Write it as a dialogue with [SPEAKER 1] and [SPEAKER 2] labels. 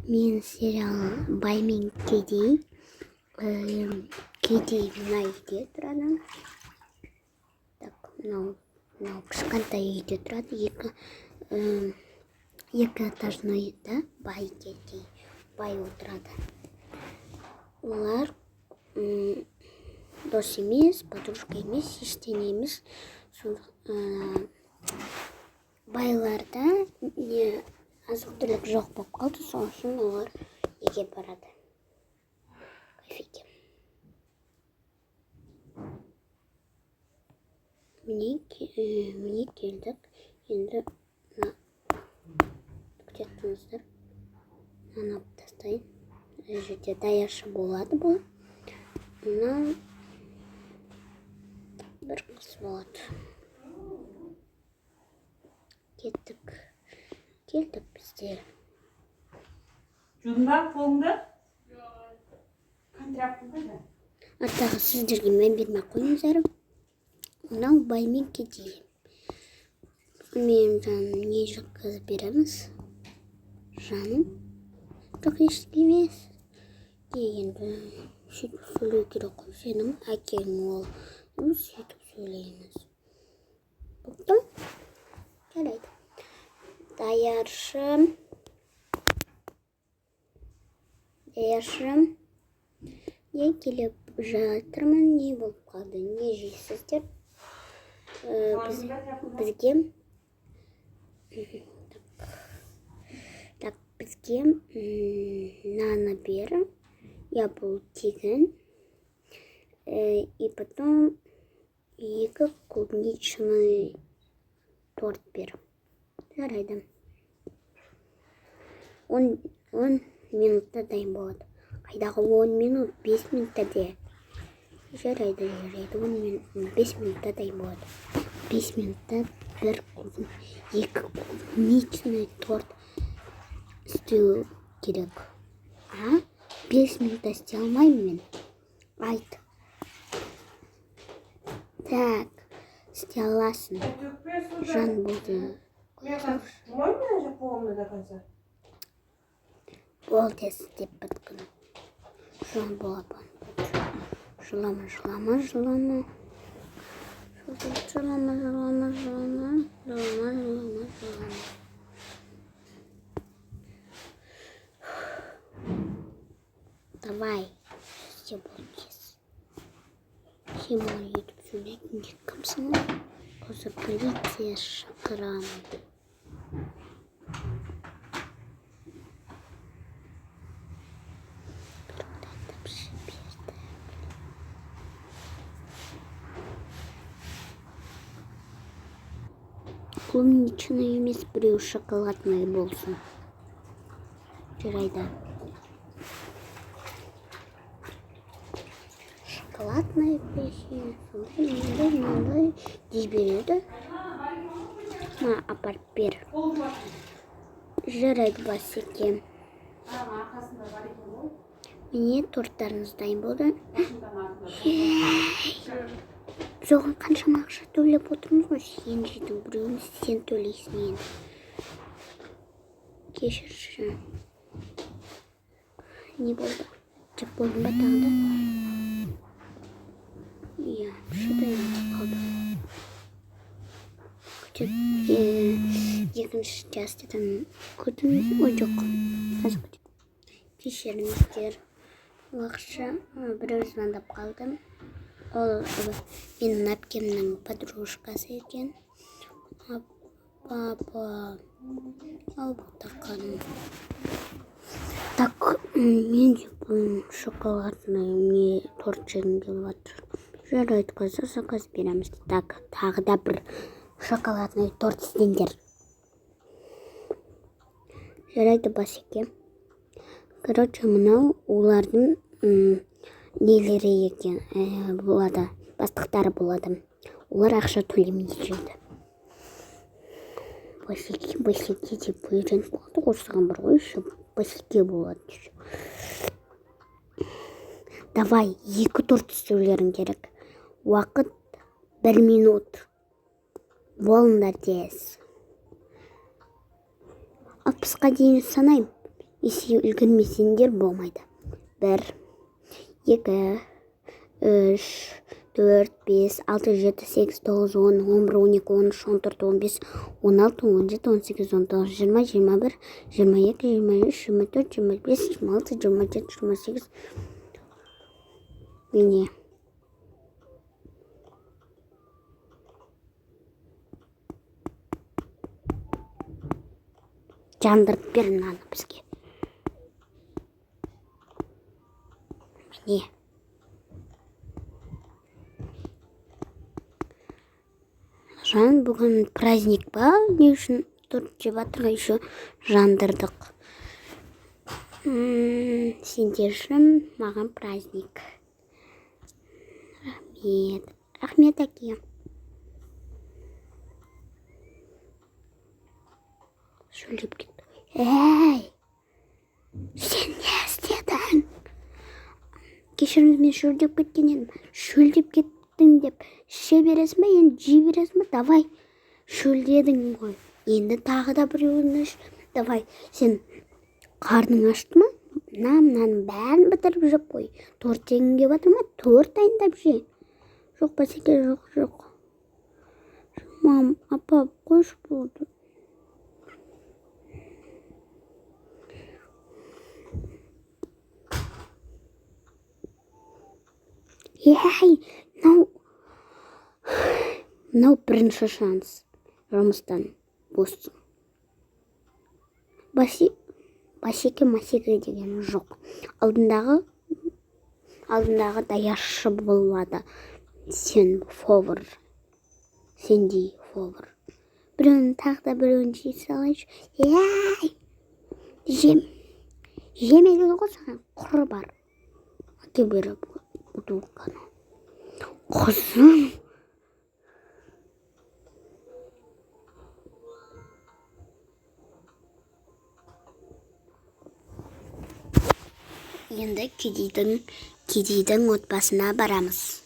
[SPEAKER 1] Мен сериал Бай мен кедей. Кедей мына үйде тұрады. Мынау кішкентай үйде тұрады. Екі этажный үйде бай кедей. Бай отырады. Олар дос емес, подружка емес, ештеңе емес. Байларда азық-түлік жоқ болып қалды, сол үшін олар неге барады? Кафеге. Міне келдік. Енді күтетіңіздер. Мынаны алып тастайын. Жерде даяшы болады бұл. Мынау бір қыз болады. Келдік бізде.
[SPEAKER 2] Жудың қолыңда? Контрактың қайда?
[SPEAKER 1] Арттағы сіздерге мән бермей қойыңыздар. Мынау бай мен кедей. Мен жаным не жеткізіп береміз? Жаным? Жоқ ештеңе емес. Енді сөйтіп сөйлеу керек қой, сенің әкең ол. Сөйтіп сөйлейміз. Болды? Жарайды. Даяршым. Не келіп жатырмын, не болып қалды, не жейсіздер? Бізге наны бер. Я бұл тегін. И потом 2 клубничный торт бер. Жарайды. 10 минутта дайын болады. Қайдағы 10 минут? 5 минутта де. Жарайды. 5 минутта дайын болады. 5 минутта 2 клубничный торт істеу керек. 5 минутта істей алмаймын мен. Айт. Так, істей аласың. Жан болды. Болды істеп біткін. Жан болады. Жылама. Давай. Все будет. Сен маған етіп сөйлейтін кімсің? Осы полиция шақырамын. Клубничный емес, біреу шоколадный болсын. Жарайды. Шоколадный песен. Сондай дей береді. Апарып бер. Жарайды басеке. Міне торттарыңыз дайын болды. Соған қаншама ақша төлеп отырмыз ғой. Сен жедің, біреуін сен төлейсің енді. Кешірші. Не болды? Жеп болдың ба тағы да? Иә, шыдай қалды. Екінші частыдан көрдіңіз? Ой, жоқ. Қазір көрдім. Кешіріңіздер. Уақытша біреу звондап қалдым. Ол менің әпкемнің подружкасы екен. Папа. Ал бұқтақаным. Так, мен де бұл шоколадный торт жегім келіп жатыр. Жарайды, қазір заказ береміз. Так, тағы да бір шоколадный торт істеңдер. Жарайды, басеке. Короче, мынау олардың нелері екен болады, бастықтары болады. Олар ақша төлемейді жейді. Басеке деп үйреніп қалды. Осыған бір ғой, басеке болады. Давай, 2 торт істеулерің керек. Уақыт 1 минут. Болыңдар тез. 60-қа дейін санайым. Есе үлгермесеңдер болмайды. 1, 2, 3, 4, 5, 6, 7, 8, 9, 10, 11, 12, 13, 14, 15, 16, 17, 18, 19, 20, 21, 22, 23, 24, 25, 26, 27, 28. Міне. Жандырып бер мынаны бізге. Міне. Жан бүгін праздник ба? Не үшін торт жеп жатырмыз, еще жандырдық. Сендер үшін маған праздник. Рахмет. Рахмет, әке. Шөлдеп кетті. Әй! Сен не істедің? Кешіріңіз, мен шөлдеп кеткен едім. Шөлдеп кеттің деп іше бересің ба, енді жей бересің ба? Давай, шөлдедің ғой. Енді тағы да біреуін іш. Давай, сен қарның ашты ма? Мынаның бәрін бітіріп жеп қой. Торт жегің келіп жатыр ма? Торт дайындап же. Жоқ, бәсеке, жоқ. Мам, апа, қойшы болды. Ей, мынау бірінші шанс. Жұмыстан боссын. Басеке деген жоқ. Алдындағы даяшы болады. Сен повар. Сендей повар. Біреуін тағы да біреуін жей салайшы. Ей! Жемеді ғой саған құры бар. Әке беріп бутылканы. Қызым. Енді кедейдің отбасына барамыз.